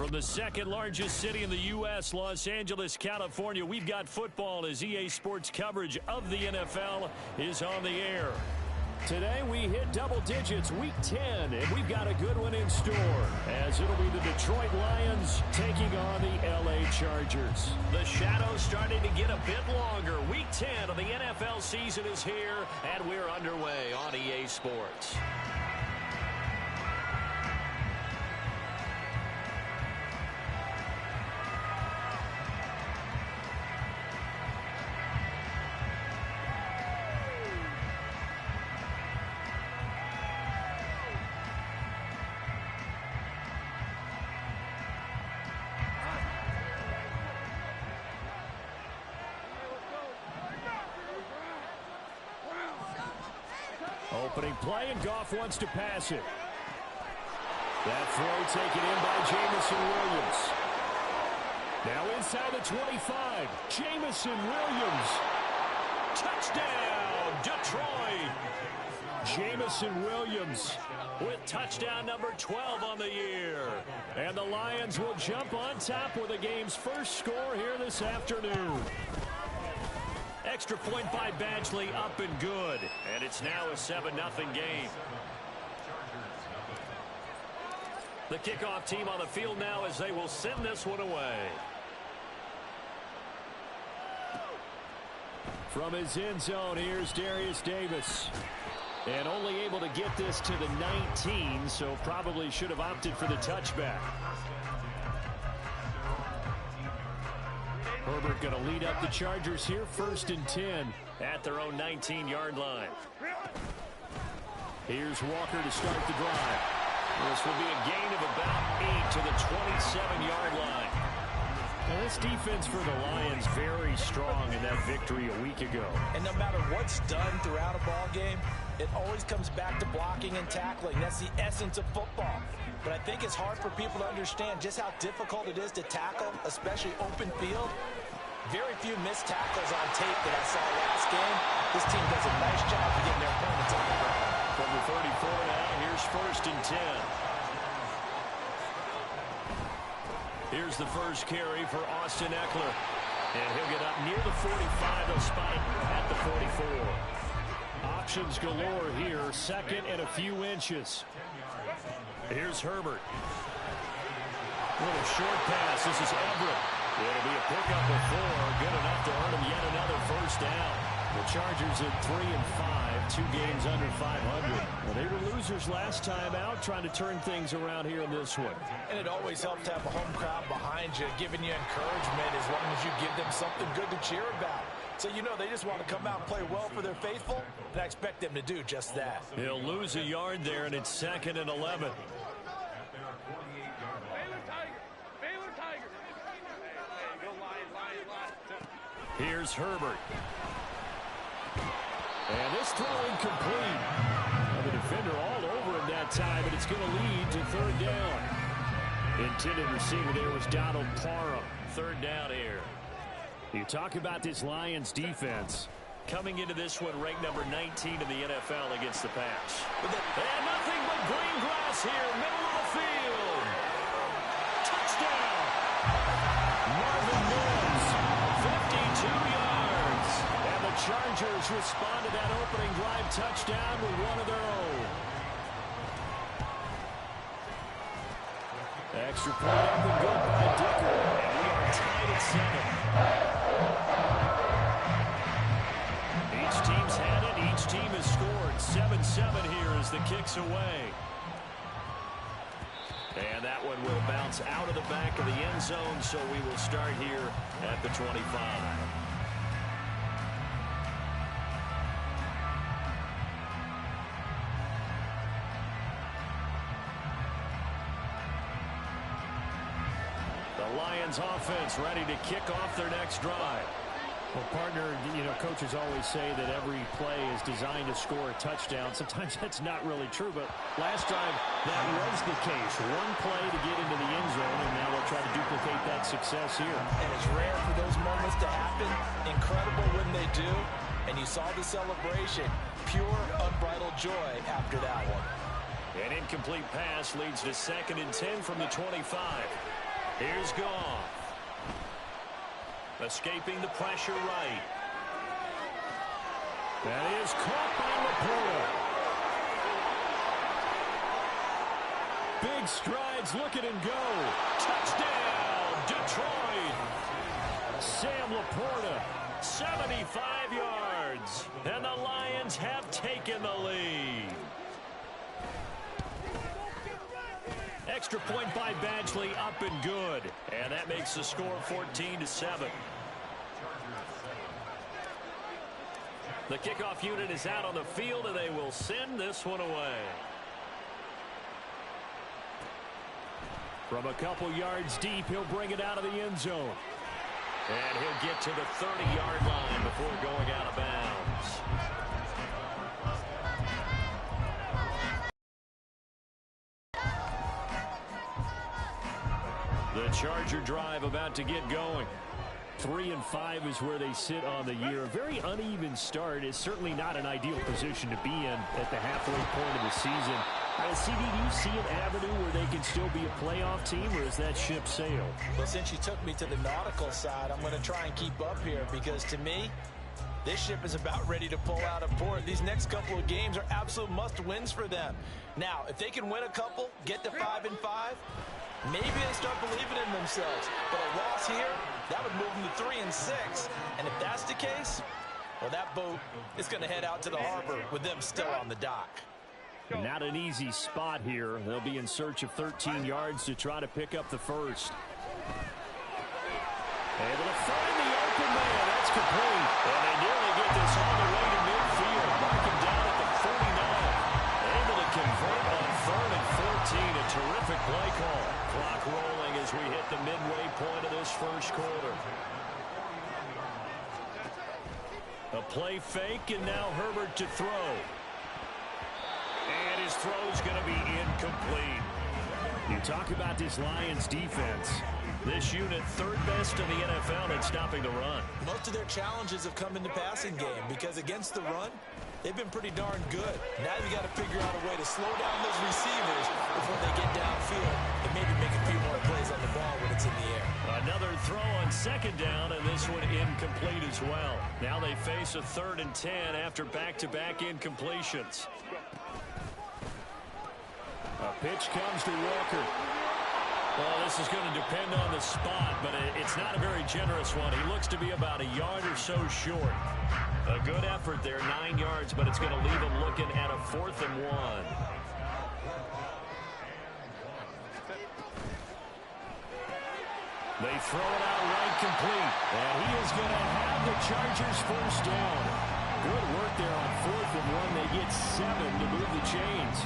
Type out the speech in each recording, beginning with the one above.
From the second largest city in the U.S., Los Angeles, California, we've got football as EA Sports coverage of the NFL is on the air. Today we hit double digits, week 10, and we've got a good one in store, as it'll be the Detroit Lions taking on the L.A. Chargers. The shadow's starting to get a bit longer. Week 10 of the NFL season is here, and we're underway on EA Sports. Opening play, and Goff wants to pass it. That throw taken in by Jamison Williams. Now inside the 25. Jamison Williams. Touchdown, Detroit. Jamison Williams with touchdown number 12 on the year. And the Lions will jump on top with the game's first score here this afternoon. Extra point by Badgley, up and good. And it's now a 7-0 game. The kickoff team on the field now as they will send this one away. From his end zone, here's Darius Davis. And only able to get this to the 19, so probably should have opted for the touchback. Herbert going to lead up the Chargers here, 1st and 10 at their own 19-yard line. Here's Walker to start the drive. This will be a gain of about 8 to the 27-yard line. Now this defense for the Lions very strong in that victory a week ago. And no matter what's done throughout a ball game, it always comes back to blocking and tackling. That's the essence of football. But I think it's hard for people to understand just how difficult it is to tackle, especially open field. Very few missed tackles on tape that I saw last game. This team does a nice job of getting their opponents on the ground. From the 34 now, here's 1st and 10. Here's the first carry for Austin Eckler. And he'll get up near the 45, he'll spike at the 44. Options galore here, 2nd and a few inches. Here's Herbert. Little short pass. This is Everett. It'll be a pickup of 4. Good enough to earn him yet another first down. The Chargers at 3-5, 2 games under 500. Well, they were losers last time out, trying to turn things around here in this one. And it always helps to have a home crowd behind you, giving you encouragement as long as you give them something good to cheer about. So, you know, they just want to come out and play well for their faithful, and I expect them to do just that. He'll lose a yard there, and it's 2nd and 11. Here's Herbert. And this throw incomplete. Well, the defender all over him that time, but it's going to lead to 3rd down. Intended receiver there was Donald Parham. 3rd down here. You talk about this Lions defense. Coming into this one, ranked number 19 in the NFL against the pass. And nothing but green grass here, middle of the field. Touchdown. Marvin Mims, 52 yards. And the Chargers respond to that opening drive touchdown with one of their own. Extra point up and good by Dicker. And we are tied at 7. Each team's had it. Each team has scored. 7-7 here as the kick's away. And that one will bounce out of the back of the end zone, so we will start here at the 25. The Lions offense ready to kick off their next drive. Well, partner, you know, coaches always say that every play is designed to score a touchdown. Sometimes that's not really true, but last drive that was the case. One play to get into the end zone, and now they'll try to duplicate that success here. And it's rare for those moments to happen. Incredible when they do. And you saw the celebration. Pure, unbridled joy after that one. An incomplete pass leads to 2nd and 10 from the 25. Here's Goff. Escaping the pressure right. That is caught by Laporta. Big strides, look at him go. Touchdown, Detroit. Sam Laporta, 75 yards. And the Lions have taken the lead. Extra point by Badgley, up and good. And that makes the score 14-7. The kickoff unit is out on the field, and they will send this one away. From a couple yards deep, he'll bring it out of the end zone. And he'll get to the 30-yard line before going out of bounds. The Charger drive about to get going. 3-5 is where they sit on the year. A very uneven start. Is certainly not an ideal position to be in at the halfway point of the season. CD, do you see an avenue where they can still be a playoff team, or is that ship sailed? Well, since you took me to the nautical side, I'm going to try and keep up here, because to me, this ship is about ready to pull out of port. These next couple of games are absolute must-wins for them. Now, if they can win a couple, get to 5-5, maybe they start believing in themselves. But a loss here, that would move them to 3-6. And if that's the case, well, that boat is going to head out to the harbor with them still on the dock. Not an easy spot here. They'll be in search of 13 yards to try to pick up the first. Able to find the open man. That's complete. And they nearly get this all the way to midfield. Marking down at the 49. Able to convert on 3rd and 14. A terrific play call. Clock rolling as we hit the midway point of this first quarter. A play fake, and now Herbert to throw. And his throw's going to be incomplete. You talk about this Lions defense. This unit, 3rd best in the NFL at stopping the run. Most of their challenges have come in the passing game, because against the run, they've been pretty darn good. Now you got to figure out a way to slow down those receivers before they get downfield and maybe make a few more plays on the ball when it's in the air. Another throw on 2nd down, and this one incomplete as well. Now they face a 3rd and 10 after back-to-back incompletions. A pitch comes to Walker. Well, this is going to depend on the spot, but it's not a very generous one. He looks to be about a yard or so short. A good effort there, 9 yards, but it's going to leave him looking at a 4th and 1. They throw it out right complete, and he is going to have the Chargers first down. Good work there on 4th and 1. They get 7 to move the chains.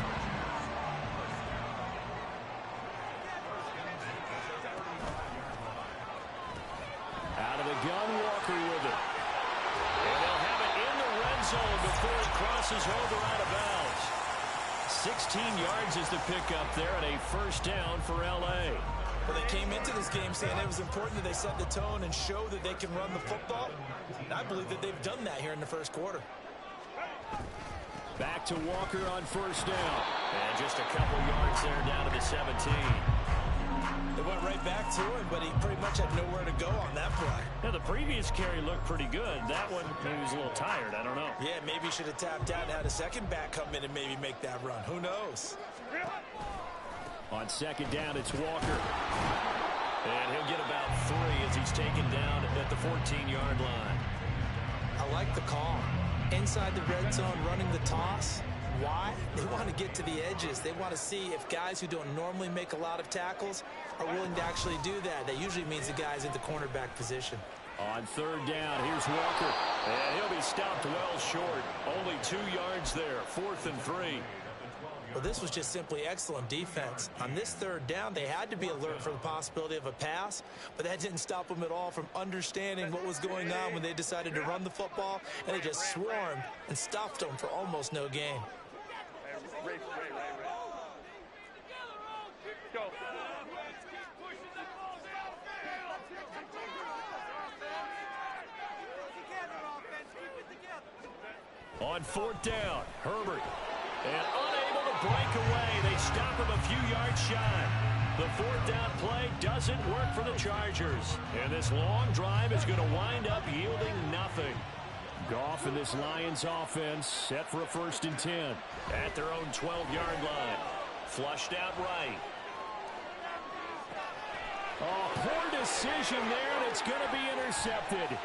Out of the gun, Walker with it. And they'll have it in the red zone before he crosses over out of bounds. 16 yards is the pickup there, and a first down for L.A. Well, they came into this game saying it was important that they set the tone and show that they can run the football. And I believe that they've done that here in the first quarter. Back to Walker on first down. And just a couple yards there down to the 17. They went right back to him, but he pretty much had nowhere to go on that play. Now, the previous carry looked pretty good. That one, maybe he was a little tired. I don't know. Yeah, maybe he should have tapped out and had a second back come in and maybe make that run. Who knows? On 2nd down, it's Walker. And he'll get about 3 as he's taken down at the 14-yard line. I like the call. Inside the red zone, running the toss. Why? They want to get to the edges. They want to see if guys who don't normally make a lot of tackles are willing to actually do that. That usually means the guy's in the cornerback position. On 3rd down, here's Walker. And he'll be stopped well short. Only 2 yards there. 4th and 3. Well, this was just simply excellent defense. On this 3rd down, they had to be alert for the possibility of a pass, but that didn't stop them at all from understanding what was going on when they decided to run the football, and they just swarmed and stopped them for almost no gain. On 4th down, Herbert. And unable to break away. They stop him a few yards shy. The fourth down play doesn't work for the Chargers. And this long drive is going to wind up yielding nothing. Goff and this Lions offense set for a 1st and 10 at their own 12-yard line. Flushed out right. Oh, poor decision there, and it's going to be intercepted.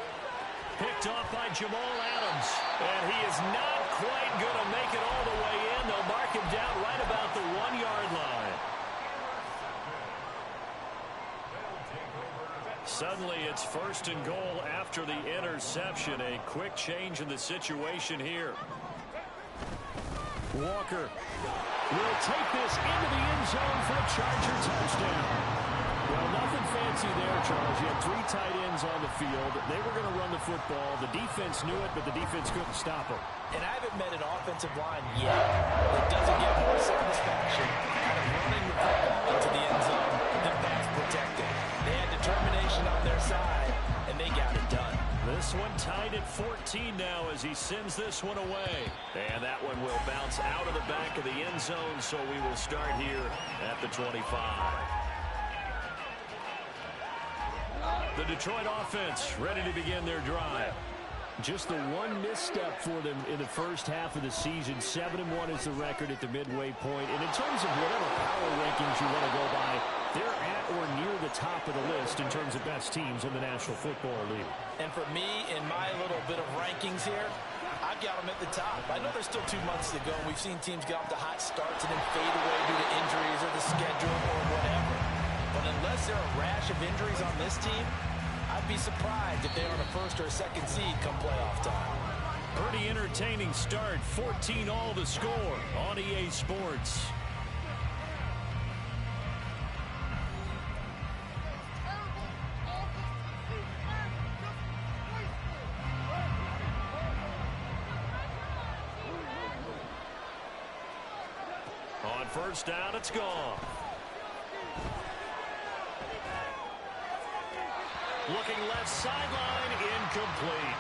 Picked off by Jamal Adams. And he is not quite going to make it all the way in. They'll mark him down right about the 1-yard line. Suddenly, it's 1st and goal after the interception. A quick change in the situation here. Walker will take this into the end zone for a Charger touchdown. Well, nothing fancy there, Charles. You had 3 tight ends on the field. They were going to run the football. The defense knew it, but the defense couldn't stop them. And I haven't met an offensive line yet that doesn't get more satisfaction out of running the football into the end zone than pass protecting. They had determination on their side, and they got it done. This one tied at 14 now as he sends this one away. And that one will bounce out of the back of the end zone, so we will start here at the 25. The Detroit offense ready to begin their drive. Just the one misstep for them in the first half of the season. 7-1 is the record at the midway point. And in terms of whatever power rankings you want to go by, they're at or near the top of the list in terms of best teams in the National Football League. And for me, in my little bit of rankings here, I've got them at the top. I know there's still 2 months to go, and we've seen teams get off to hot starts and then fade away due to injuries or the schedule or whatever. But unless there are a rash of injuries on this team, I'd be surprised if they are on a 1st or a 2nd seed come playoff time. Pretty entertaining start. 14-all the score on EA Sports. On 1st down, it's gone. Looking left sideline, incomplete.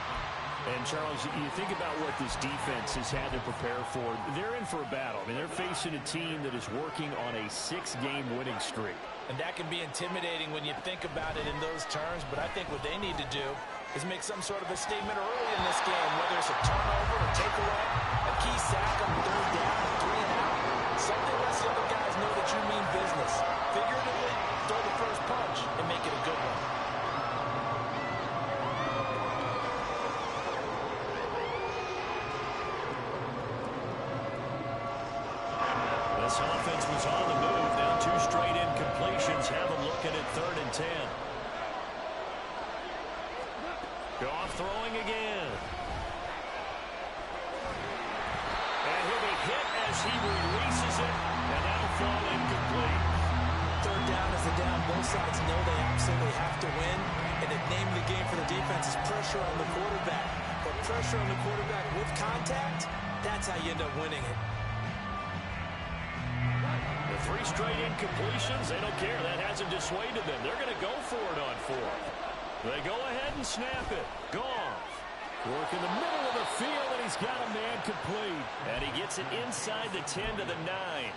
And, Charles, you think about what this defense has had to prepare for. They're in for a battle. I mean, they're facing a team that is working on a 6-game winning streak. And that can be intimidating when you think about it in those terms. But I think what they need to do is make some sort of a statement early in this game, whether it's a turnover, a takeaway, a key sack on 3rd down, 3 and out. Something lets the other guys know that you mean business. Figuratively, throw the first punch and make it a good one. This offense was on the move. Now 2 straight incompletions have them looking at 3rd and 10. Goff throwing again. And he'll be hit as he releases it, and that'll fall incomplete. 3rd down is the down. Both sides know they absolutely have to win. And the name of the game for the defense is pressure on the quarterback. But pressure on the quarterback with contact, that's how you end up winning it. 3 straight incompletions, they don't care. That hasn't dissuaded them. They're going to go for it on 4th. They go ahead and snap it. Goff. Work in the middle of the field, and he's got a man complete. And he gets it inside the 10 to the 9.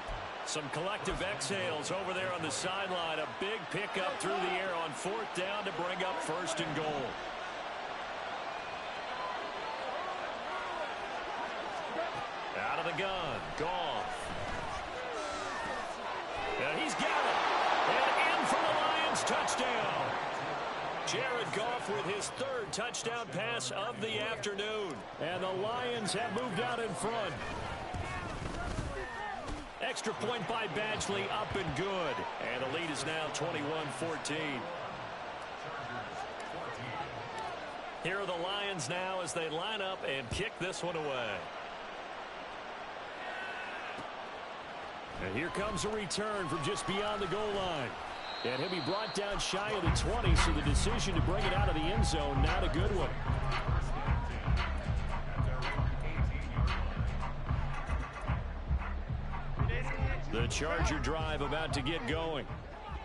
Some collective exhales over there on the sideline. A big pickup through the air on 4th down to bring up 1st and goal. Out of the gun. Goff. And he's got it. And in for the Lions touchdown. Jared Goff with his 3rd touchdown pass of the afternoon. And the Lions have moved out in front. Extra point by Badgley, up and good. And the lead is now 21-14. Here are the Lions now as they line up and kick this one away. And here comes a return from just beyond the goal line. And he'll be brought down shy of the 20, so the decision to bring it out of the end zone, not a good one. The Charger drive about to get going.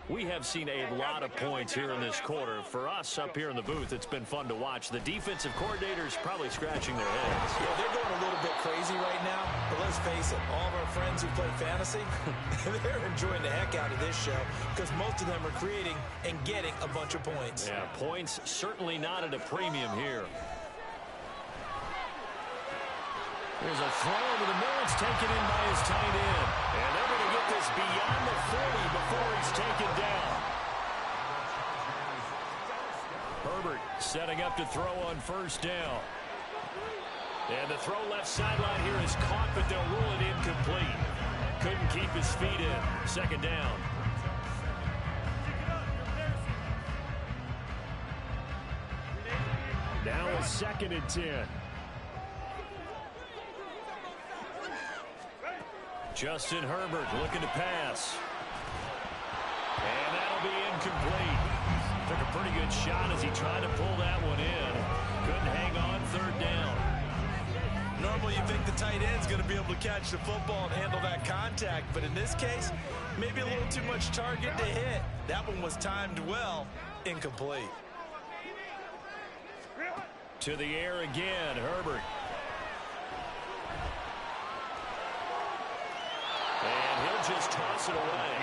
We have seen a lot of points here in this quarter. For us up here in the booth, it's been fun to watch. The defensive coordinators probably scratching their heads. Yeah, they're going a little bit crazy right now. But let's face it, all of our friends who play fantasy, they're enjoying the heck out of this show because most of them are creating and getting a bunch of points. Yeah, points certainly not at a premium here. There's a throw over the middle. It's taken in by his tight end. And they're going to get this beyond the 40 before he's taken down. Herbert setting up to throw on first down. And the throw left sideline here is caught, but they'll rule it incomplete. Couldn't keep his feet in. Second down. Now a 2nd and 10. Justin Herbert looking to pass. And that'll be incomplete. Took a pretty good shot as he tried to pull that one in. Couldn't hang on. 3rd down. Normally you think the tight end's going to be able to catch the football and handle that contact, but in this case, maybe a little too much target to hit. That one was timed well. Incomplete. To the air again, Herbert. And he'll just toss it away.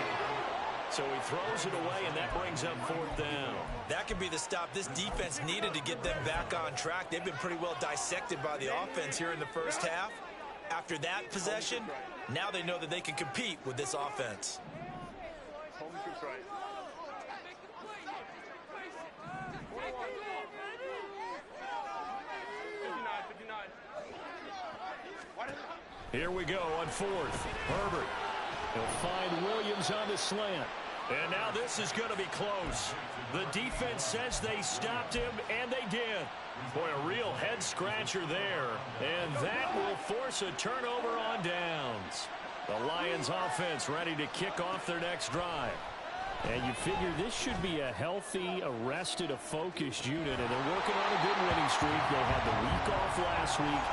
So he throws it away, and that brings up 4th down. That could be the stop this defense needed to get them back on track. They've been pretty well dissected by the offense here in the first half. After that possession, now they know that they can compete with this offense. Here we go on 4th. Herbert. He'll find Williams on the slant. And now this is going to be close. The defense says they stopped him, and they did. Boy, a real head-scratcher there. And that will force a turnover on downs. The Lions offense ready to kick off their next drive. And you figure this should be a healthy, arrested, a focused unit, and they're working on a good winning streak. They had the week off last week.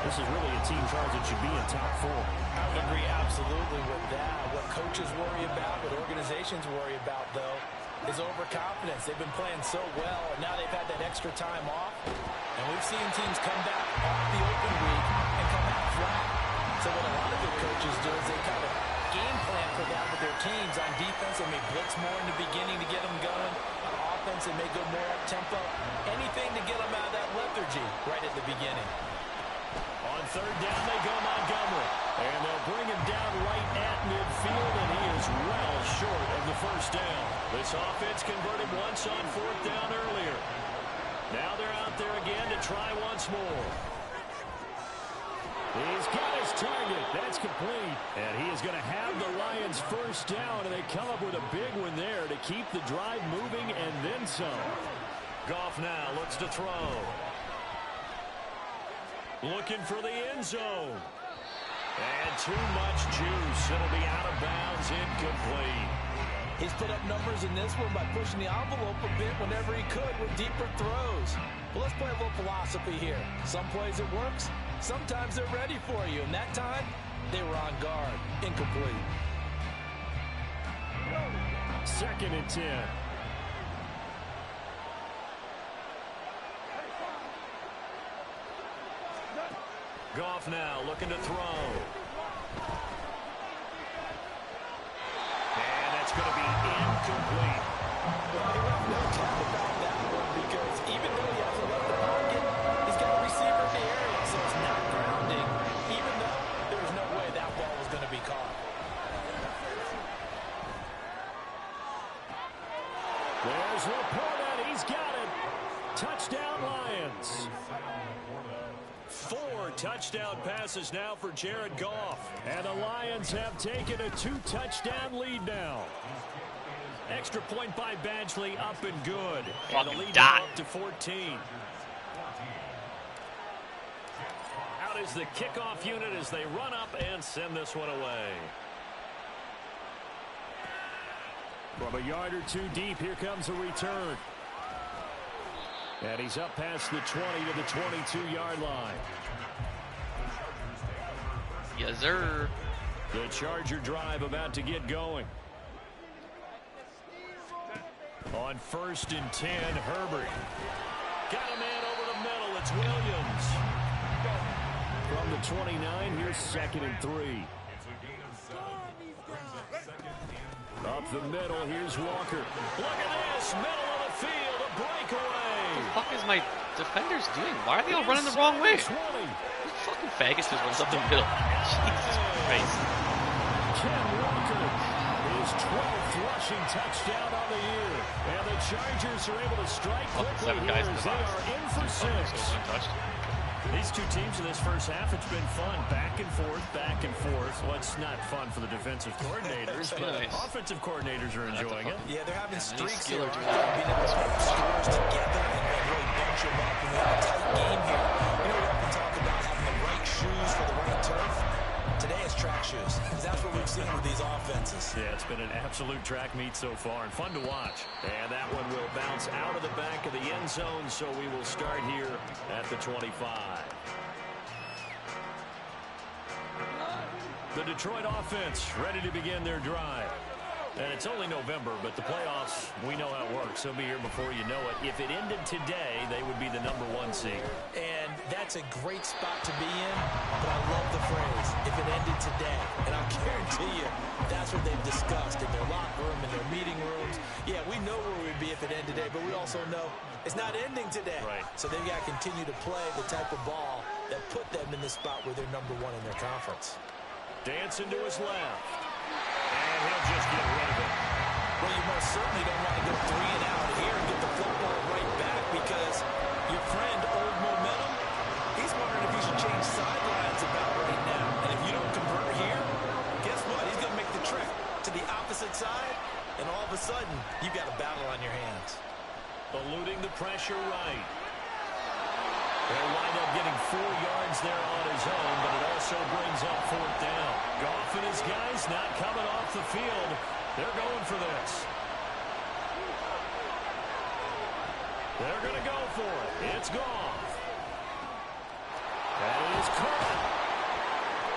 This is really a team charge that should be in top 4. I would agree absolutely with that. What coaches worry about, what organizations worry about, though, is overconfidence. They've been playing so well, and now they've had that extra time off. And we've seen teams come back off the open week and come out flat. So what a lot of good coaches do is they kind of game plan for that with their teams. On defense, they may blitz more in the beginning to get them going. On offense, they may go more up-tempo. Anything to get them out of that lethargy right at the beginning. On 3rd down, they go Montgomery. And they'll bring him down right at midfield, and he is well short of the 1st down. This offense converted once on 4th down earlier. Now they're out there again to try once more. He's got his target. That's complete. And he is going to have the Lions 1st down, and they come up with a big one there to keep the drive moving and then some. Goff now looks to throw. Looking for the end zone. And too much juice. It'll be out of bounds, incomplete. He's put up numbers in this one by pushing the envelope a bit whenever he could with deeper throws. Well, let's play a little philosophy here. Some plays it works. Sometimes they're ready for you. And that time, they were on guard. Incomplete. 2nd and 10. Goff now looking to throw. And that's going to be incomplete. Well, he left no doubt about that one because even though he hasn't left the pocket, he's got a receiver in the area, so it's not grounding, even though there was no way that ball was going to be caught. There's Laporta. He's got it. Touchdown, Lions. 4 touchdown passes now for Jared Goff. And the Lions have taken a 2-touchdown lead now. Extra point by Badgley, up and good. And the lead now up to 14. Out is the kickoff unit as they run up and send this one away. From a yard or two deep, here comes a return. And he's up past the 20 to the 22-yard line. Yes, sir. The Charger drive about to get going. On 1st and 10, Herbert. Got a man over the middle. It's Williams. From the 29, here's 2nd and 3. Up the middle, here's Walker. Look at this, middle of the field, a breakaway. What the fuck is my defenders doing? Why are they all running the wrong way? This fucking faggot just runs up the middle. Jesus Christ. Ken Walker, his 12th rushing touchdown on the year. And the Chargers are able to strike quickly here as they are in for 6. These two teams in this first half, it's been fun. Back and forth, back and forth. Well, it's not fun for the defensive coordinators, but offensive coordinators are enjoying it. Yeah, they're having streaks here. Being able to put scores together and really bunch them up and have a tight game here. You know, we often talk about having the right shoes for the right turf. Today it's track shoes, because that's what we've seen with these offenses. Yeah, it's been an absolute track meet so far and fun to watch. And that one will bounce out of the back of the end zone, so we will start here at the 25. The Detroit offense ready to begin their drive. And it's only November, but the playoffs, we know how it works. They'll be here before you know it. If it ended today, they would be the #1 seed. And that's a great spot to be in, but I love the phrase, if it ended today. And I'll guarantee you, that's what they've discussed in their locker room, in their meeting rooms. Yeah, we know where we'd be if it ended today, but we also know it's not ending today. Right. So they've got to continue to play the type of ball that put them in the spot where they're #1 in their conference. Dancing to his left. And he'll just get rid of it. Well, you most certainly don't want to go 3 and out here and get the football right back, because your friend, Old Momentum, he's wondering if he should change sidelines about right now. And if you don't convert here, guess what? He's going to make the trip to the opposite side, and all of a sudden, you've got a battle on your hands. Eluding the pressure right. He'll wind up getting 4 yards there on his own, but it also brings up 4th down. Goff and his guys not coming off the field. They're going for this. They're going to go for it. It's Goff. That is caught.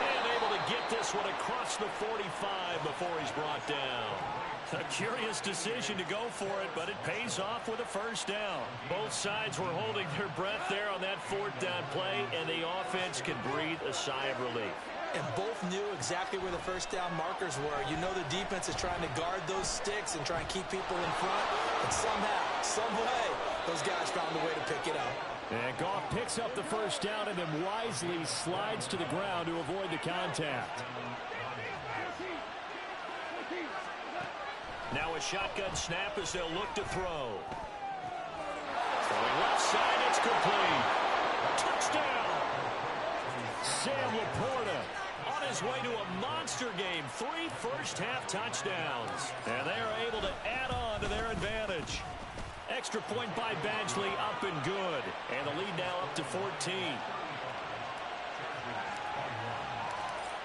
And able to get this one across the 45 before he's brought down. A curious decision to go for it, but it pays off with a 1st down. Both sides were holding their breath there on that 4th down play, and the offense can breathe a sigh of relief. And both knew exactly where the 1st down markers were. You know the defense is trying to guard those sticks and try and keep people in front. And somehow, some way, those guys found a way to pick it up. And Goff picks up the 1st down and then wisely slides to the ground to avoid the contact. Now a shotgun snap as they'll look to throw. Throwing left side, it's complete. Touchdown! Sam Laporta on his way to a monster game. 3 first-half touchdowns. And they are able to add on to their advantage. Extra point by Badgley, up and good. And the lead now up to 14.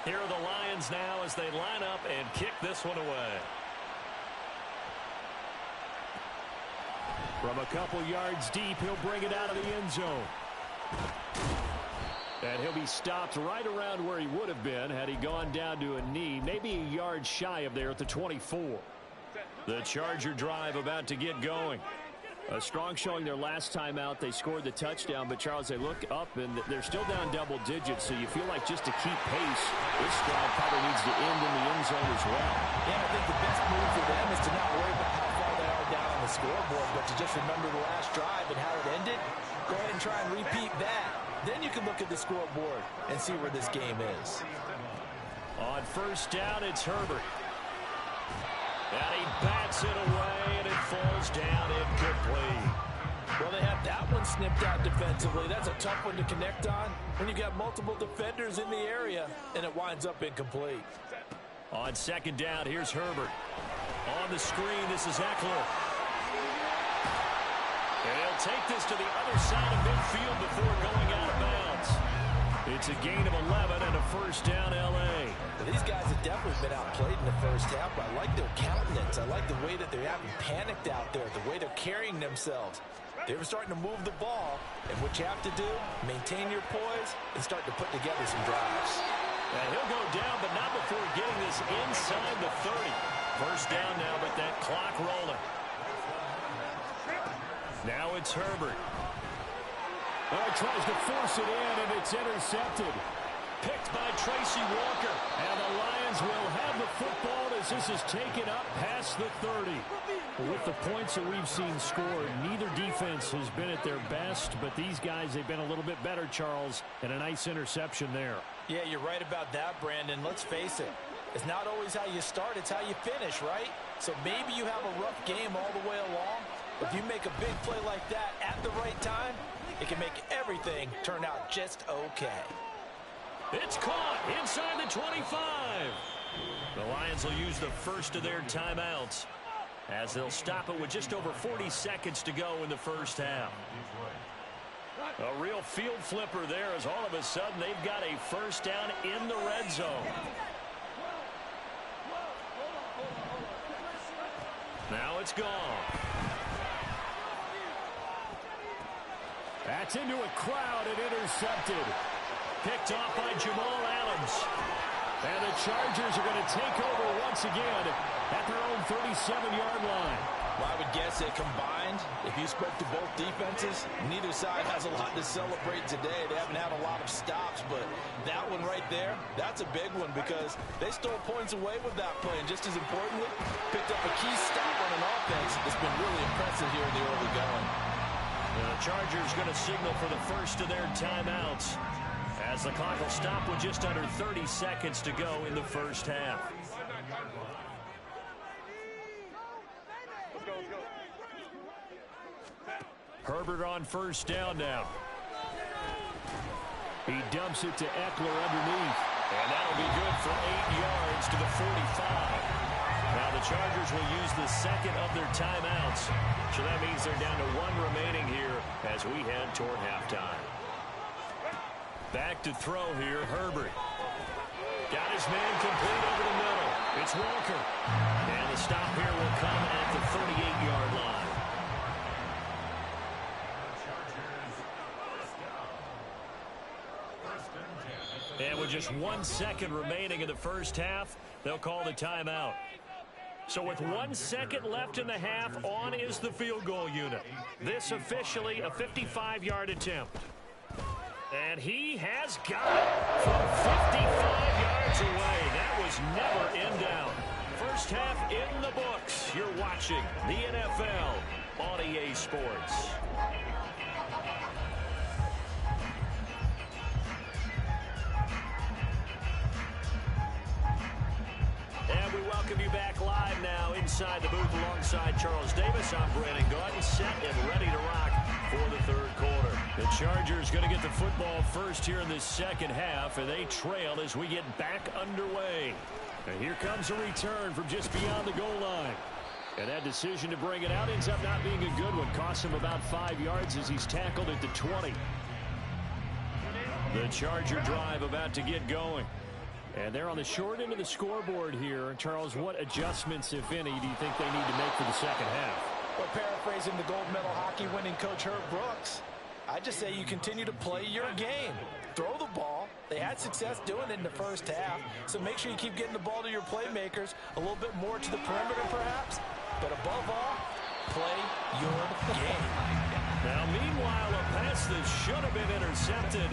Here are the Lions now as they line up and kick this one away. From a couple yards deep, he'll bring it out of the end zone. And he'll be stopped right around where he would have been had he gone down to a knee, maybe a yard shy of there at the 24. The Charger drive about to get going. A strong showing their last time out. They scored the touchdown, but Charles, they look up and they're still down double digits, so you feel like just to keep pace, this drive probably needs to end in the end zone as well. Yeah, I think the best move for them is to not worry about how far they are down on the scoreboard, but to just remember the last drive and how it ended. Go ahead and try and repeat that. Then you can look at the scoreboard and see where this game is. On 1st down, it's Herbert. And he bats it away, and it falls down incomplete. Well, they have that one snipped out defensively. That's a tough one to connect on when you've got multiple defenders in the area, and it winds up incomplete. On 2nd down, here's Herbert. On the screen, this is Eckler. And he'll take this to the other side of midfield before going out of bounds. It's a gain of 11 and a 1st down, L.A. Well, these guys have definitely been outplayed in the first half, but I like their countenance. I like the way that they haven't panicked out there, the way they're carrying themselves. They were starting to move the ball, and what you have to do, maintain your poise and start to put together some drives. And he'll go down, but not before getting this inside the 30. 1st down now, but that clock rolling. Now it's Herbert. Oh, tries to force it in, and it's intercepted. Picked by Tracy Walker. And the Lions will have the football as this is taken up past the 30. With the points that we've seen scored, neither defense has been at their best, but these guys, they've been a little bit better, Charles, and a nice interception there. Yeah, you're right about that, Brandon. Let's face it. It's not always how you start, it's how you finish, right? So maybe you have a rough game all the way along. If you make a big play like that at the right time, it can make everything turn out just okay. It's caught inside the 25. The Lions will use the first of their timeouts as they'll stop it with just over 40 seconds to go in the first half. A real field flipper there as all of a sudden they've got a first down in the red zone. Now it's gone. That's into a crowd and intercepted. Picked off by Jamal Adams. And the Chargers are going to take over once again at their own 37-yard line. Well, I would guess that combined, if you spoke to both defenses, neither side has a lot to celebrate today. They haven't had a lot of stops, but that one right there, that's a big one because they stole points away with that play. And just as importantly, picked up a key stop on an offense that's been really impressive here in the early going. The Chargers going to signal for the first of their timeouts as the clock will stop with just under 30 seconds to go in the first half. Herbert on first down now. He dumps it to Eckler underneath. And that'll be good for 8 yards to the 45. Now the Chargers will use the second of their timeouts. So that means they're down to one remaining here as we head toward halftime. Back to throw here, Herbert. Got his man complete over the middle. It's Walker. And the stop here will come at the 38-yard line. And with just 1 second remaining in the first half, they'll call the timeout. So with 1 second left in the half, on is the field goal unit. This officially a 55-yard attempt. And he has got it from 55 yards away. That was never in doubt. First half in the books. You're watching the NFL on EA Sports. And we welcome you back live now inside the booth alongside Charles Davis. I'm Brandon Gaudin, set and ready to rock for the third quarter. The Chargers going to get the football first here in this second half, and they trail as we get back underway. And here comes a return from just beyond the goal line. And that decision to bring it out ends up not being a good one. Costs him about 5 yards as he's tackled at the 20. The Charger drive about to get going. And they're on the short end of the scoreboard here. Charles, what adjustments, if any, do you think they need to make for the second half? Well, paraphrasing the gold medal hockey winning coach Herb Brooks, I just say you continue to play your game. Throw the ball. They had success doing it in the first half, so make sure you keep getting the ball to your playmakers a little bit more to the perimeter perhaps. But above all, play your game. Now, meanwhile, a pass that should have been intercepted,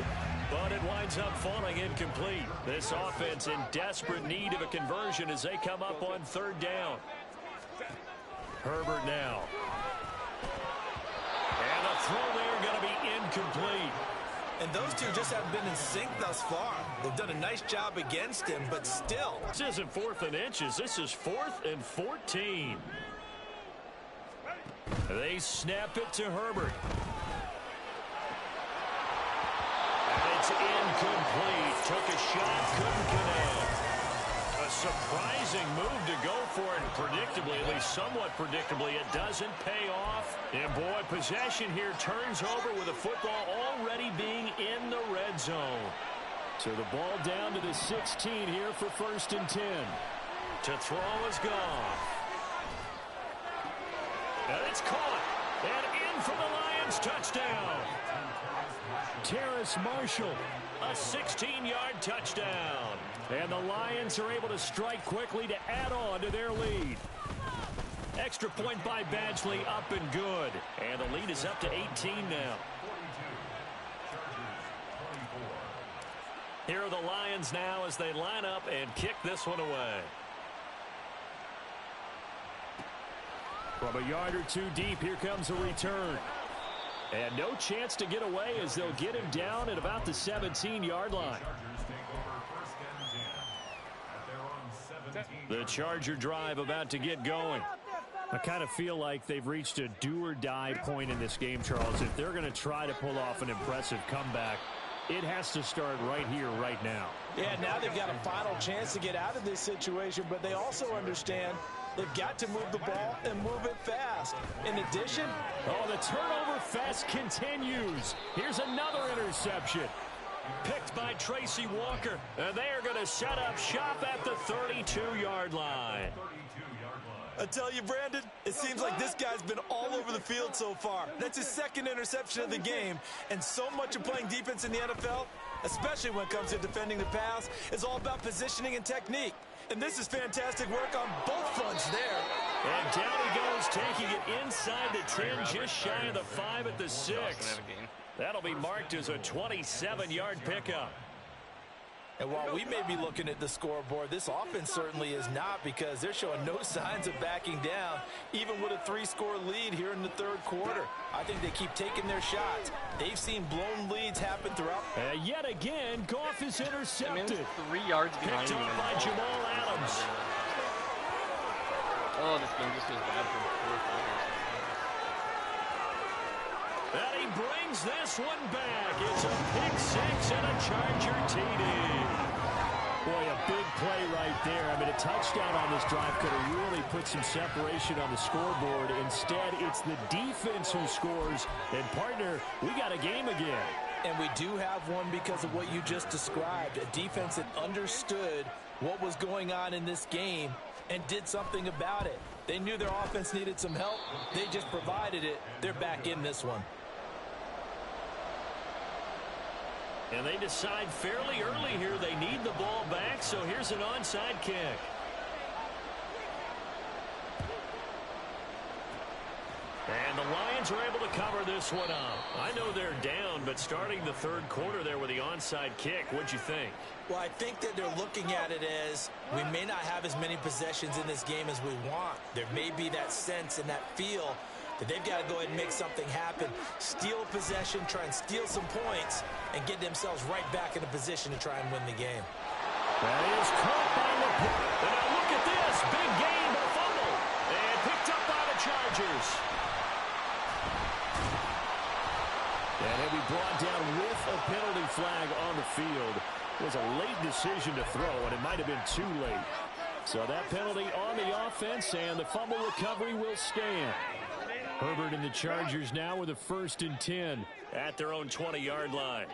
but it winds up falling incomplete. This offense in desperate need of a conversion as they come up on third down. Herbert now. And the throw there going to be incomplete. And those two just haven't been in sync thus far. They've done a nice job against him, but still. This isn't 4th and inches. This is 4th and 14. They snap it to Herbert. And it's incomplete. Took a shot, couldn't connect. A surprising move to go for it, and predictably, at least somewhat predictably, it doesn't pay off. And boy, possession here turns over with the football already being in the red zone. So the ball down to the 16 here for 1st and 10. To throw is gone. And it's caught. And in for the Lions, touchdown. Terrace Marshall, a 16-yard touchdown. And the Lions are able to strike quickly to add on to their lead. Extra point by Badgley, up and good. And the lead is up to 18 now. Here are the Lions now as they line up and kick this one away. From a yard or two deep, here comes a return. And no chance to get away as they'll get him down at about the 17-yard line. The Charger drive about to get going. I kind of feel like they've reached a do-or-die point in this game, Charles. If they're going to try to pull off an impressive comeback, it has to start right here, right now. Yeah, now they've got a final chance to get out of this situation, but they also understand they've got to move the ball and move it fast. In addition, the turnover fest continues. Here's another interception. Picked by Tracy Walker. And they are going to set up shop at the 32-yard line. I tell you, Brandon, it seems like this guy's been all over the field so far. That's his second interception of the game. And so much of playing defense in the NFL, especially when it comes to defending the pass, is all about positioning and technique. And this is fantastic work on both fronts there. And down he goes, taking it inside the 10, just shy of the 5 at the 6. That'll be marked as a 27-yard pickup. And while we may be looking at the scoreboard, this offense certainly is not, because they're showing no signs of backing down, even with a 3-score lead here in the third quarter. I think they keep taking their shots. They've seen blown leads happen throughout. Yet again, Goff is intercepted. 3 yards behind him. Picked up by Jamal Adams. Oh, this game just goes bad for 4 quarters. And he brings this one back. It's a pick 6 and a Charger TD. Boy, a big play right there. I mean, a touchdown on this drive could have really put some separation on the scoreboard. Instead, it's the defense who scores. And, partner, we got a game again. And we do have one because of what you just described. A defense that understood what was going on in this game and did something about it. They knew their offense needed some help. They just provided it. They're back in this one. And they decide fairly early here they need the ball back, so here's an onside kick. And the Lions are able to cover this one up. I know they're down, but starting the third quarter there with the onside kick, what'd you think? Well, I think that they're looking at it as we may not have as many possessions in this game as we want. There may be that sense and that feel that they've got to go ahead and make something happen, steal a possession, try and steal some points, and get themselves right back in a position to try and win the game. That is caught by the... And now look at this. Big gain, but fumble. And picked up by the Chargers. And he'll be brought down with a penalty flag on the field. It was a late decision to throw, and it might have been too late. So that penalty on the offense, and the fumble recovery will stand. Herbert and the Chargers now with a 1st and 10 at their own 20-yard line.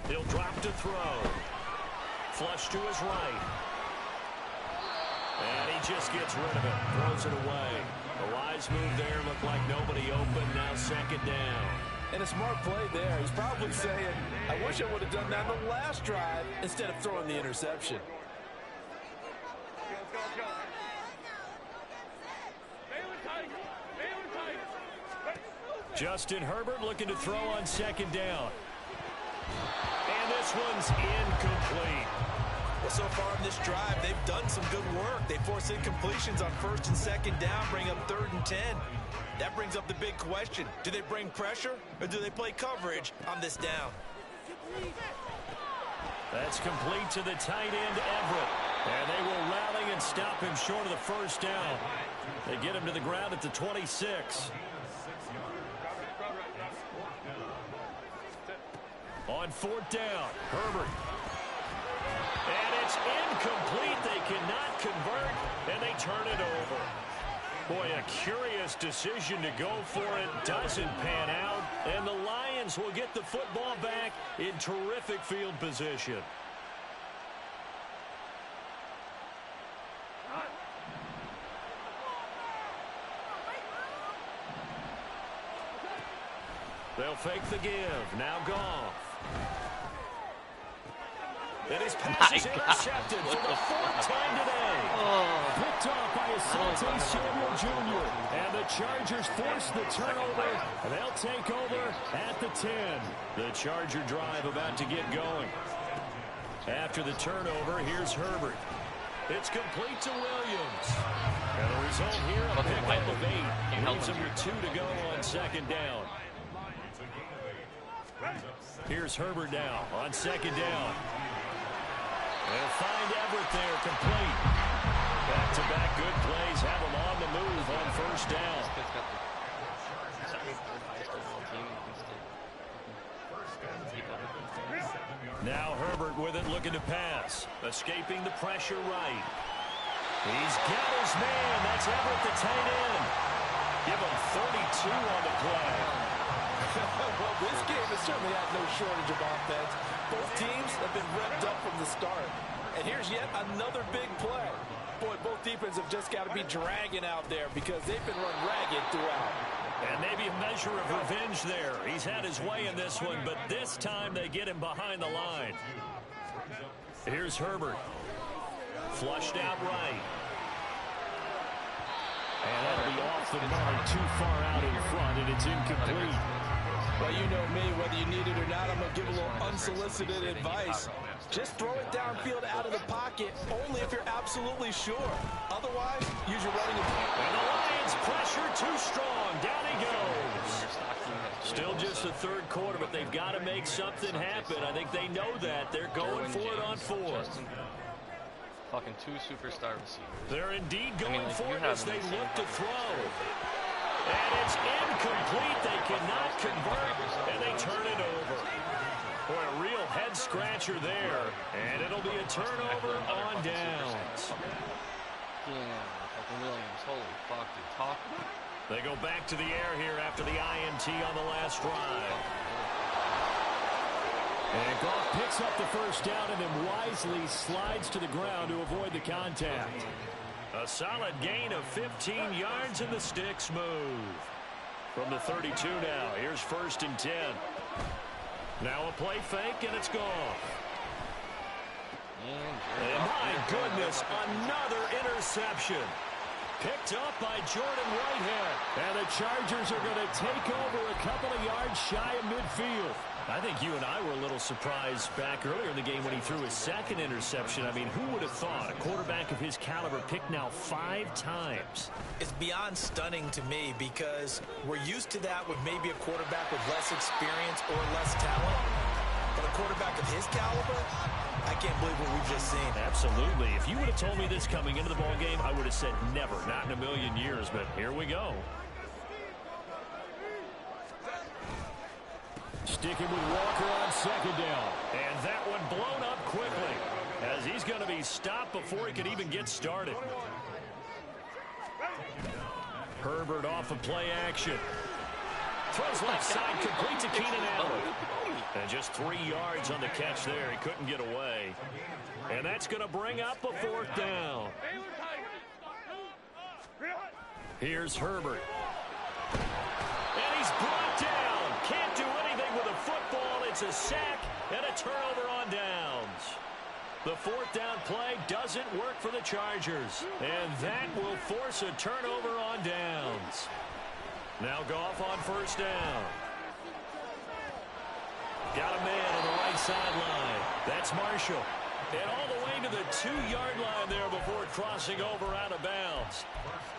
He'll drop to throw. Flush to his right. And he just gets rid of it. Throws it away. A wise move there. Looked like nobody open. Now 2nd down. And a smart play there. He's probably saying, I wish I would have done that on the last drive instead of throwing the interception. Justin Herbert looking to throw on 2nd down. And this one's incomplete. Well, so far in this drive, they've done some good work. They force incompletions on 1st and 2nd down, bring up 3rd and 10. That brings up the big question. Do they bring pressure or do they play coverage on this down? That's complete to the tight end, Everett. And they will rally and stop him short of the 1st down. They get him to the ground at the 26. On 4th down, Herbert. And it's incomplete. They cannot convert, and they turn it over. Boy, a curious decision to go for it. Doesn't pan out, and the Lions will get the football back in terrific field position. They'll fake the give. Now Goff. And his pass is intercepted for the fourth time today. Picked off by Asante Samuel Jr. And the Chargers force the turnover. And they'll take over at the 10. The Charger drive about to get going. After the turnover, here's Herbert. It's complete to Williams. And the result here, a pickup of 8. Leaves him with 2 to go on second down. Here's Herbert now on second down. They'll find Everett there, complete. Back-to-back good plays have him on the move on first down. Now Herbert with it, looking to pass. Escaping the pressure right. He's got his man. That's Everett, the tight end. Give him 32 on the play. Well, this game has certainly had no shortage of offense. Both teams have been revved up from the start. And here's yet another big play. Boy, both defenses have just got to be dragging out there because they've been run ragged throughout. And maybe a measure of revenge there. He's had his way in this one, but this time they get him behind the line. Here's Herbert. Flushed out right. And that'll be off the mark, too far out in front, and it's incomplete. Well, you know me, whether you need it or not, I'm going to give a little unsolicited advice. Just throw it downfield out of the pocket, only if you're absolutely sure. Otherwise, use your running attack. And the Lions pressure too strong. Down he goes. Still just the third quarter, but they've got to make something happen. I think they know that. They're going for it on fourth. Fucking 2 superstar receivers. They're indeed going for it as they look to throw. And it's incomplete. They cannot convert, and they turn it over. Boy, a real head-scratcher there. And it'll be a turnover on downs. Yeah, fucking Williams. Holy fuck, dude. Talk. They go back to the air here after the INT on the last drive. And Goff picks up the first down and then wisely slides to the ground to avoid the contact. A solid gain of 15 yards and the sticks move. From the 32 now, here's 1st and 10. Now a play fake and it's Goff. And my goodness, another interception. Picked up by Jordan Whitehead. And the Chargers are going to take over a couple of yards shy of midfield. I think you and I were a little surprised back earlier in the game when he threw his second interception. I mean, who would have thought a quarterback of his caliber picked now 5 times? It's beyond stunning to me because we're used to that with maybe a quarterback with less experience or less talent. But a quarterback of his caliber, I can't believe what we've just seen. Absolutely. If you would have told me this coming into the ball game, I would have said never, not in a million years. But here we go. Sticking with Walker on second down. And that one blown up quickly as he's going to be stopped before he can even get started. Herbert off of play action. Throws left side complete to Keenan Allen. And just 3 yards on the catch there. He couldn't get away. And that's going to bring up a 4th down. Here's Herbert. And he's brought down. Can't do anything with a football. It's a sack and a turnover on downs. The 4th down play doesn't work for the Chargers. And that will force a turnover on downs. Now Goff on 1st down. Got a man on the right sideline. That's Marshall. And all the way to the 2-yard line there before crossing over out of bounds.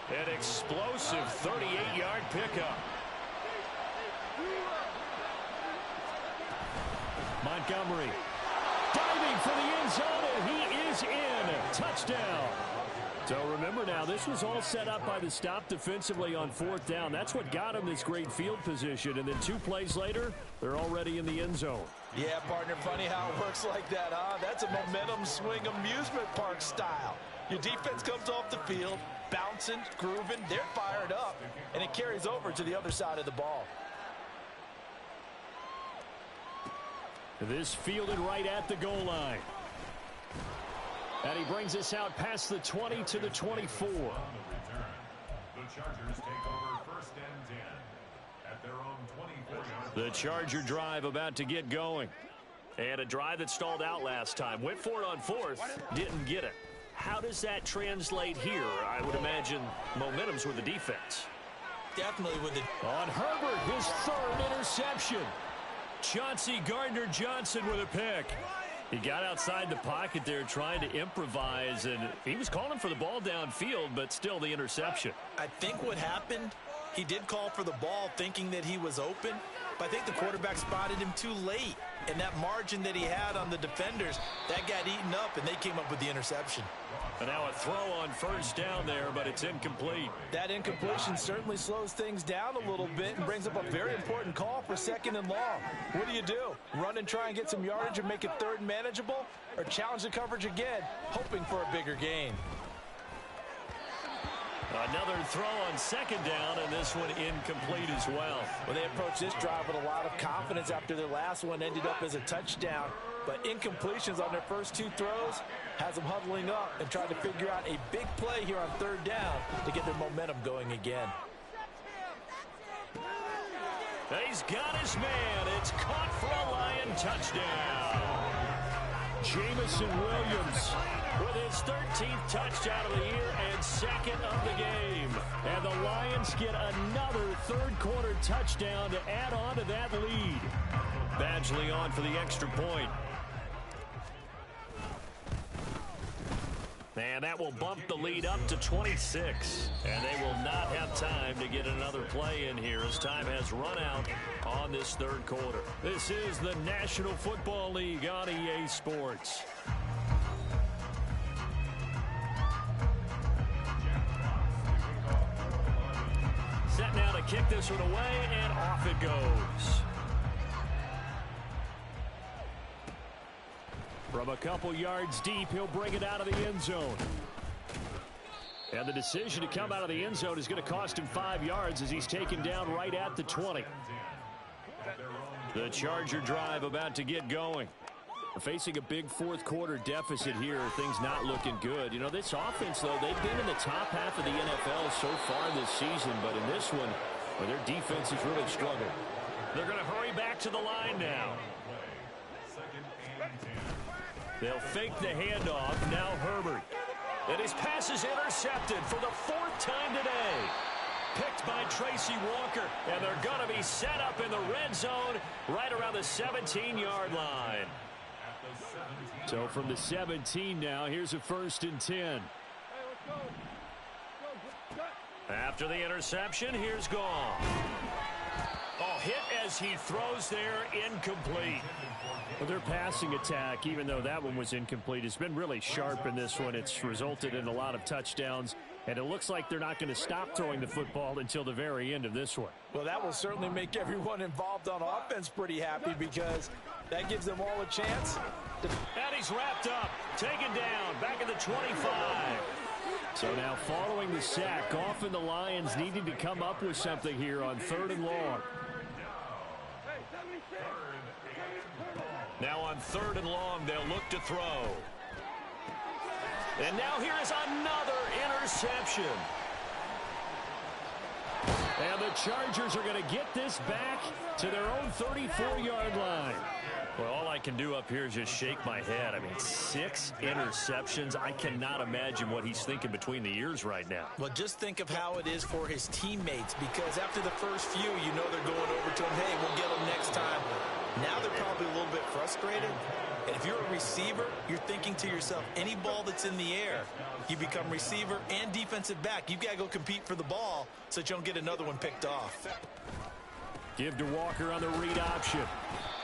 An explosive 38-yard pickup. Montgomery diving for the end zone, and he is in. Touchdown. So remember now, this was all set up by the stop defensively on 4th down. That's what got him this great field position. And then 2 plays later, they're already in the end zone. Yeah, partner, funny how it works like that, huh? That's a momentum swing amusement park style. Your defense comes off the field, bouncing, grooving, they're fired up, and it carries over to the other side of the ball. This fielded right at the goal line. And he brings us out past the 20 to the 24. The Chargers take over 1st and 10 at their own 24. The Charger drive about to get going. And a drive that stalled out last time. Went for it on fourth, didn't get it. How does that translate here? I would imagine momentum's with the defense. Definitely with it. On Herbert, his third interception. Chauncey Gardner-Johnson with a pick. He got outside the pocket there trying to improvise, and he was calling for the ball downfield, but still the interception. I think what happened, he did call for the ball thinking that he was open, but I think the quarterback spotted him too late. And that margin that he had on the defenders, that got eaten up, and they came up with the interception. And now a throw on first down there, but it's incomplete. That incompletion certainly slows things down a little bit and brings up a very important call for 2nd and long. What do? Run and try and get some yardage and make it third and manageable, or challenge the coverage again, hoping for a bigger gain? Another throw on 2nd down, and this one incomplete as well. Well, they approached this drive with a lot of confidence after their last one ended up as a touchdown. But incompletions on their first 2 throws has them huddling up and trying to figure out a big play here on 3rd down to get their momentum going again. He's got his man. It's caught for a Lion touchdown. Jamison Williams with his 13th touchdown of the year and 2nd of the game. And the Lions get another third-quarter touchdown to add on to that lead. Badgley on for the extra point. And that will bump the lead up to 26. And they will not have time to get another play in here as time has run out on this third quarter. This is the National Football League on EA Sports. Set now to kick this one away, and off it goes. From a couple yards deep, he'll bring it out of the end zone. And the decision to come out of the end zone is going to cost him 5 yards as he's taken down right at the 20. The Charger drive about to get going. Facing a big fourth-quarter deficit here, things not looking good. You know, this offense, though, they've been in the top half of the NFL so far this season, but in this one, well, their defense has really struggled. They're going to hurry back to the line now. They'll fake the handoff. Now Herbert. And his pass is intercepted for the 4th time today. Picked by Tracy Walker. And they're going to be set up in the red zone right around the 17-yard line. So from the 17 now, here's a 1st and 10. After the interception, here's Gall. Oh, hit as he throws there, incomplete. Well, their passing attack, even though that one was incomplete, has been really sharp in this one. It's resulted in a lot of touchdowns, and it looks like they're not going to stop throwing the football until the very end of this one. Well, that will certainly make everyone involved on offense pretty happy because that gives them all a chance. And he's wrapped up, taken down, back at the 25. So now following the sack, often the Lions needing to come up with something here on 3rd and long. Now on 3rd and long, they'll look to throw. And now here is another interception. And the Chargers are going to get this back to their own 34-yard line. Well, all I can do up here is just shake my head. I mean, 6 interceptions. I cannot imagine what he's thinking between the ears right now. Well, just think of how it is for his teammates, because after the first few, you know they're going over to him, hey, we'll get them next time. Now they're probably a little bit frustrated. And if you're a receiver, you're thinking to yourself, any ball that's in the air, you become receiver and defensive back. You've got to go compete for the ball so that you don't get another one picked off. Give to Walker on the read option.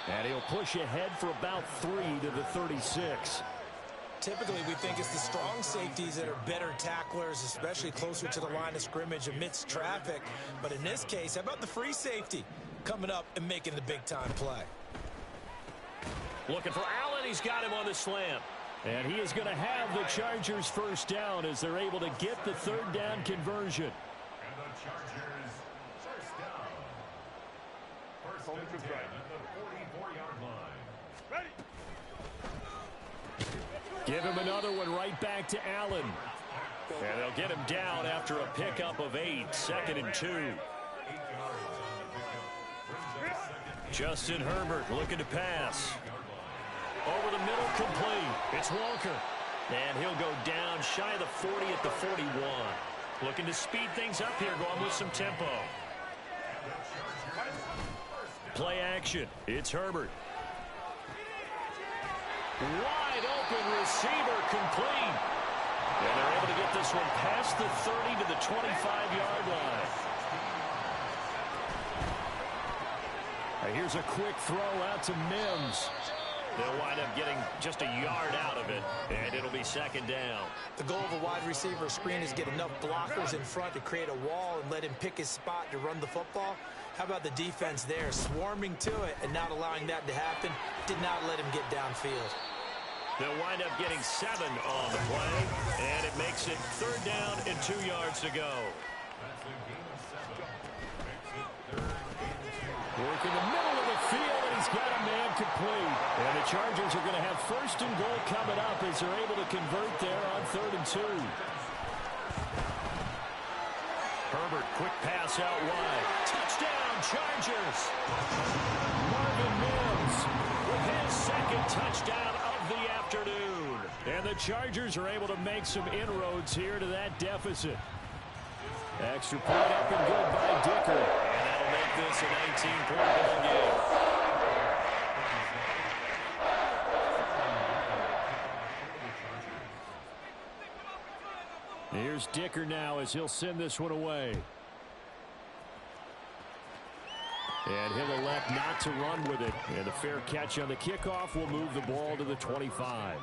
And he'll push ahead for about 3 to the 36. Typically, we think it's the strong safeties that are better tacklers, especially closer to the line of scrimmage amidst traffic. But in this case, how about the free safety coming up and making the big-time play? Looking for Allen. He's got him on the slant. And he is going to have the Chargers first down as they're able to get the 3rd down conversion. And the Chargers first down. First and 10 at the 44-yard line. Ready. Give him another one right back to Allen. And they'll get him down after a pickup of 8. 2nd and 2. Justin Herbert looking to pass. Over the middle, complete. It's Walker. And he'll go down shy of the 40 at the 41. Looking to speed things up here, going with some tempo. Play action. It's Herbert. Wide open receiver, complete. And they're able to get this one past the 30 to the 25-yard line. Here's a quick throw out to Mims. They'll wind up getting just a yard out of it, and it'll be second down. The goal of a wide receiver screen is get enough blockers in front to create a wall and let him pick his spot to run the football. How about the defense there, swarming to it and not allowing that to happen? Did not let him get downfield. They'll wind up getting 7 on the play, and it makes it third down and 2 yards to go. Working the middle of the field, and he's got a man complete. And the Chargers are going to have first and goal coming up as they're able to convert there on 3rd and 2. Herbert, quick pass out wide. Touchdown, Chargers. Marvin Mims with his second touchdown of the afternoon. And the Chargers are able to make some inroads here to that deficit. Extra point up and good by Dicker. And that'll make this a 19-point ball game. Here's Dicker now as he'll send this one away. And he'll elect not to run with it. And a fair catch on the kickoff will move the ball to the 25.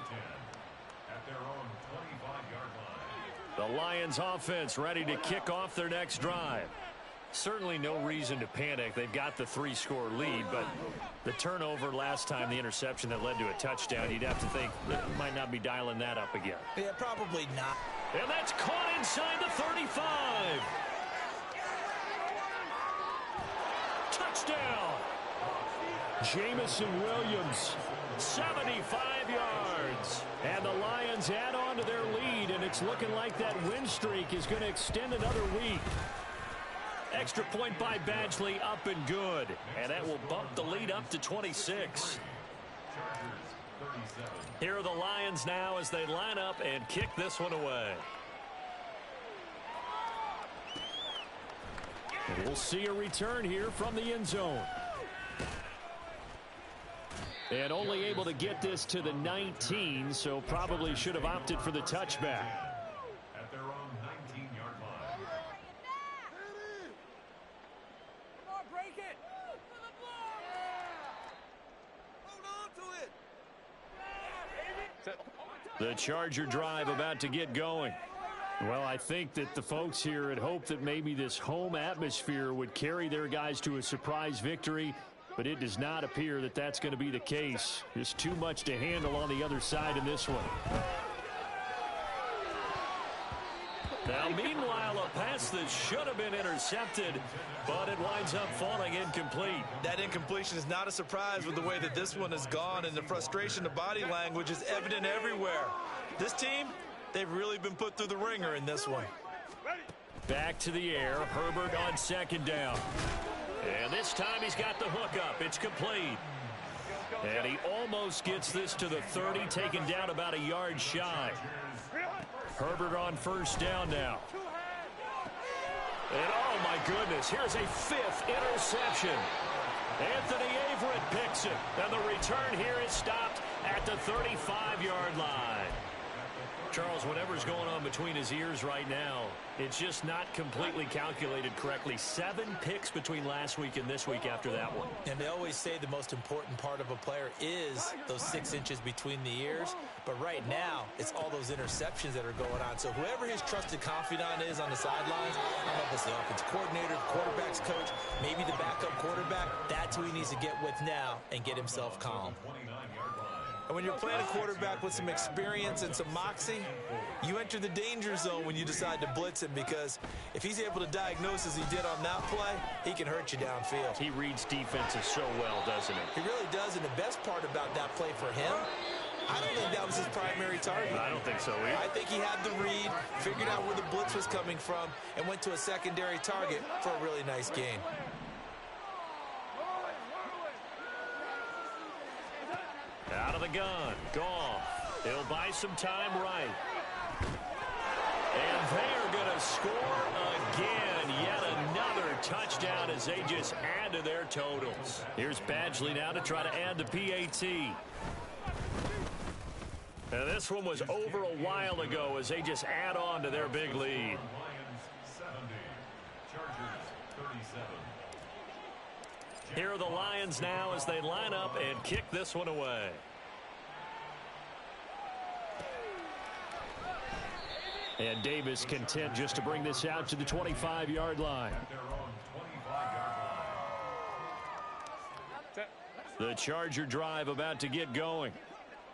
The Lions offense ready to kick off their next drive. Certainly no reason to panic. They've got the 3-score lead, but the turnover last time, the interception that led to a touchdown, you'd have to think that might not be dialing that up again. Yeah, probably not. And that's caught inside the 35. Touchdown. Jamison Williams, 75 yards. And the Lions add on to their lead, and it's looking like that win streak is going to extend another week. Extra point by Badgley, up and good. And that will bump the lead up to 26. Here are the Lions now as they line up and kick this one away. And we'll see a return here from the end zone. And only able to get this to the 19, so probably should have opted for the touchback. At their own 19-yard line. Come on, break it. Hold on to it. The Charger drive about to get going. Well, I think that the folks here had hoped that maybe this home atmosphere would carry their guys to a surprise victory, but it does not appear that that's going to be the case. Just too much to handle on the other side in this one. Now, meanwhile, a pass that should have been intercepted, but it winds up falling incomplete. That incompletion is not a surprise with the way that this one has gone, and the frustration of body language is evident everywhere. This team, they've really been put through the ringer in this one. Back to the air, Herbert on second down. And this time he's got the hook up. It's complete. And he almost gets this to the 30, taken down about a yard shy. Herbert on first down now. And oh my goodness, here's a 5th interception. Anthony Averett picks it. And the return here is stopped at the 35-yard line. Charles, whatever's going on between his ears right now, it's just not completely calculated correctly. 7 picks between last week and this week after that one. And they always say the most important part of a player is those 6 inches between the ears. But right now, it's all those interceptions that are going on. So whoever his trusted confidant is on the sidelines, I don't know if it's the offensive coordinator, the quarterback's coach, maybe the backup quarterback, that's who he needs to get with now and get himself calm. And when you're playing a quarterback with some experience and some moxie, you enter the danger zone when you decide to blitz him, because if he's able to diagnose as he did on that play, he can hurt you downfield. He reads defenses so well, doesn't he? He really does, and the best part about that play for him, I don't think that was his primary target. I don't think so either. I think he had the read, figured out where the blitz was coming from, and went to a secondary target for a really nice gain. Out of the gun. Goff. He'll buy some time right. And they are going to score again. Yet another touchdown as they just add to their totals. Here's Badgley now to try to add the PAT. And this one was over a while ago as they just add on to their big lead. Lions 70, Chargers 37. Here are the Lions now as they line up and kick this one away. And Davis content just to bring this out to the 25-yard line. At their own 25-yard line. The Charger drive about to get going.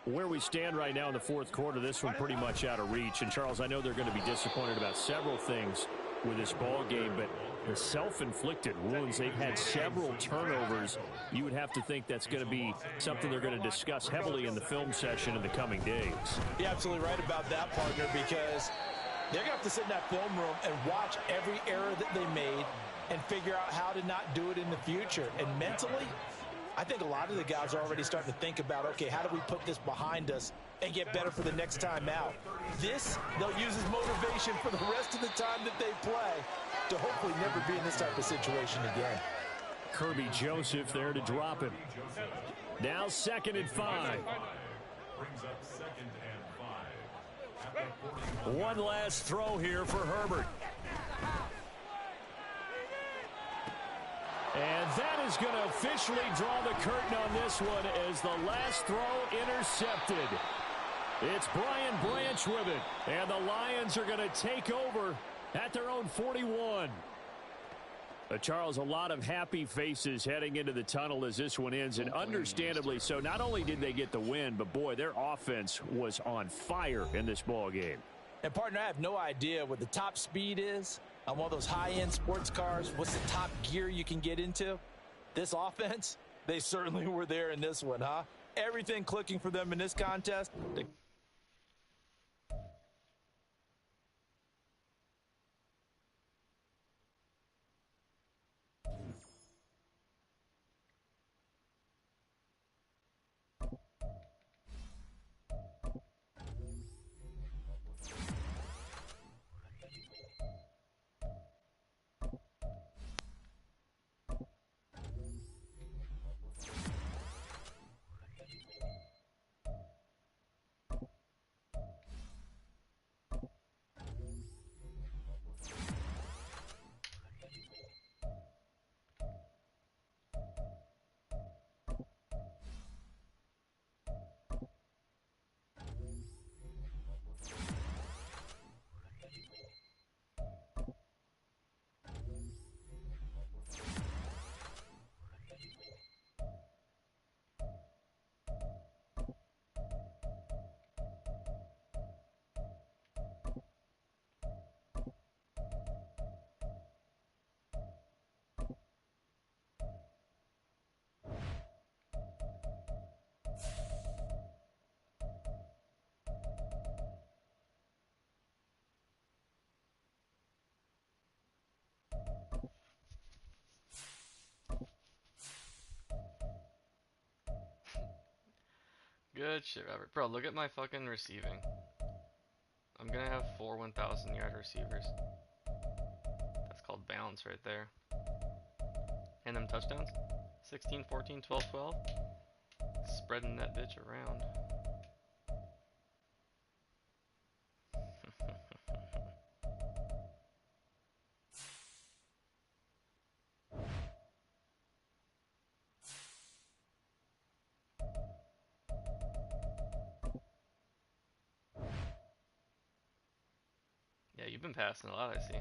Where we stand right now in the fourth quarter, this one pretty much out of reach. And, Charles, I know they're going to be disappointed about several things with this ball game, but the self-inflicted wounds, they've had several turnovers. You would have to think that's going to be something they're going to discuss heavily in the film session in the coming days. You're absolutely right about that, partner, because they're going to have to sit in that film room and watch every error that they made and figure out how to not do it in the future. And mentally, I think a lot of the guys are already starting to think about, okay, how do we put this behind us and get better for the next time out? This, they'll use as motivation for the rest of the time that they play to hopefully never be in this type of situation again. Kirby Joseph there to drop him. Now 2nd and 5. Brings up 2nd and 5. At the 41. One last throw here for Herbert. And that is going to officially draw the curtain on this one as the last throw intercepted. It's Brian Branch with it. And the Lions are going to take over at their own 41. Charles, a lot of happy faces heading into the tunnel as this one ends, and understandably so. Not only did they get the win, but, boy, their offense was on fire in this ball game. And, partner, I have no idea what the top speed is on one of those high-end sports cars. What's the top gear you can get into? This offense, they certainly were there in this one, huh? Everything clicking for them in this contest. Good shit, Robert. Bro, look at my fucking receiving. I'm gonna have 4 1,000-yard receivers. That's called balance right there. And them touchdowns. 16, 14, 12, 12. Spreading that bitch around. Yeah, you've been passing a lot, I see.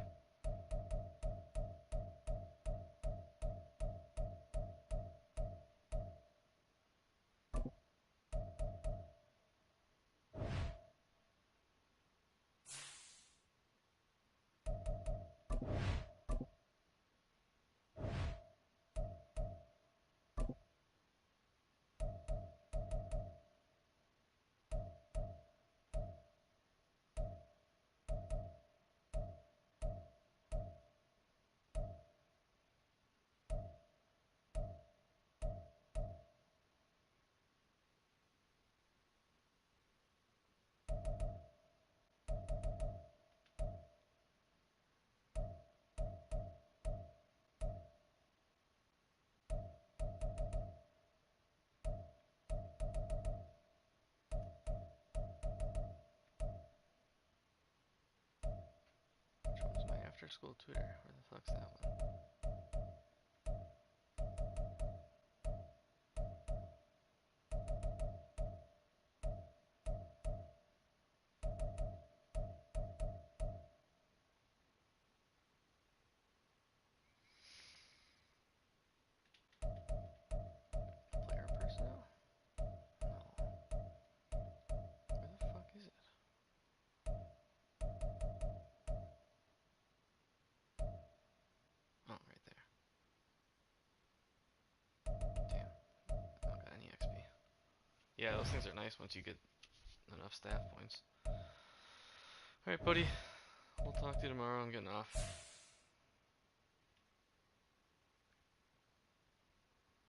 after school tutor. Where the fuck's that one? Player personnel? No. Where the fuck is it? Oh, right there. Damn. I don't got any XP. Yeah, those things are nice once you get enough staff points. Alright, buddy. We'll talk to you tomorrow. I'm getting off.